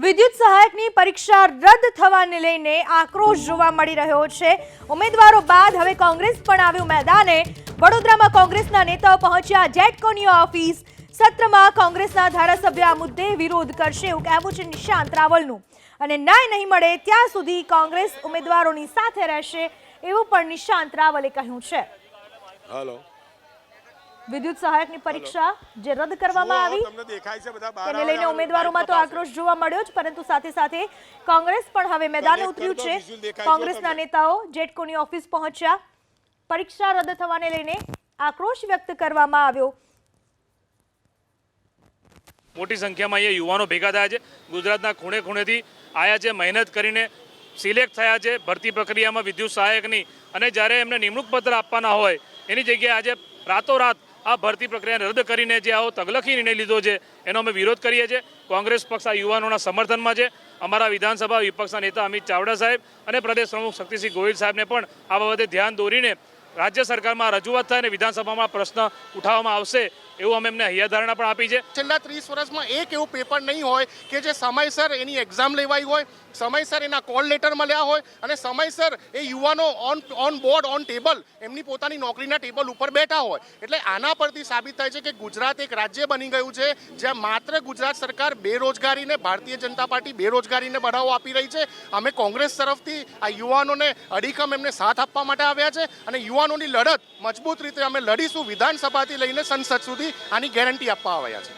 વિદ્યુત સહાયકની પરીક્ષા રદ થવાને લઈને આક્રોશ જોવા મળી રહ્યો છે। ઉમેદવારો બાદ હવે કોંગ્રેસ પણ આવ્યું મેદાને। વડોદરામાં કોંગ્રેસના નેતાઓ પહોંચ્યા જેટકોની ઓફિસ। સત્રમાં કોંગ્રેસના ધારાસભ્ય આ મુદ્દે વિરોધ કરશે એવું કહેવું છે નિશાંત રાવલનું। અને ન્યાય નહીં મળે ત્યાં સુધી કોંગ્રેસ ઉમેદવારોની સાથે રહેશે એવું પણ નિશાંત રાવલે કહ્યું છે। વિદ્યુત સહાયકની પરીક્ષા જે રદ કરવામાં આવી તેને લઈને ઉમેદવારોમાં તો આક્રોશ જોવા મળ્યો જ, પરંતુ સાથે સાથે કોંગ્રેસ પણ હવે મેદાને ઉતર્યું છે। કોંગ્રેસના નેતાઓ જેટકોની ઓફિસ પહોંચ્યા। પરીક્ષા રદ થવાને લઈને આક્રોશ વ્યક્ત કરવામાં આવ્યો। મોટી સંખ્યામાં અહીંયા યુવાનો ભેગા થયા છે। ગુજરાતના ખૂણે ખૂણેથી આયા છે, મહેનત કરીને સિલેક્ટ થયા છે ભરતી પ્રક્રિયામાં વિદ્યુત સહાયકની। અને જ્યારે એમને નિમણૂક પત્ર આપવાના હોય એની જગ્યાએ આજે રાતોરાત આ ભરતી પ્રક્રિયાને રદ કરીને જે આવો તગલખી નિર્ણય લીધો છે એનો અમે વિરોધ કરીએ છીએ। કોંગ્રેસ પક્ષ આ યુવાનોના સમર્થનમાં છે। અમારા વિધાનસભા વિપક્ષના નેતા અમિત ચાવડા સાહેબ અને પ્રદેશ પ્રમુખ શક્તિસિંહ ગોહિલ સાહેબને પણ આ બાબતે ધ્યાન દોરીને રાજ્ય સરકારમાં રજૂઆત થાય અને વિધાનસભામાં પ્રશ્ન ઉઠાવવામાં આવશે એવું અમે એમને હૈયાધારણા પણ આપી છે। છેલ્લા 30 વર્ષમાં એક એવું પેપર નહીં હોય કે જે સમયસર એની એક્ઝામ લેવાઈ હોય, સમયસર એના કોલ લેટર મળ્યા હોય અને સમયસર એ યુવાનો ઓન બોર્ડ ઓન ટેબલ એમની પોતાની નોકરીના ટેબલ ઉપર બેઠા હોય। એટલે આના પરથી સાબિત થાય છે કે ગુજરાત એક રાજ્ય બની ગયું છે જ્યાં માત્ર ગુજરાત સરકાર બેરોજગારીને, ભારતીય જનતા પાર્ટી બેરોજગારીને બઢાવો આપી રહી છે। અમે કોંગ્રેસ તરફથી આ યુવાનોને અડીખમ એમને સાથ આપવા માટે આવ્યા છે અને યુવાનોની લડત મજબૂત રીતે અમે લડીશું। વિધાનસભાથી લઈને સંસદ સુધી આની ગેરંટી આપવા આવ્યા છે।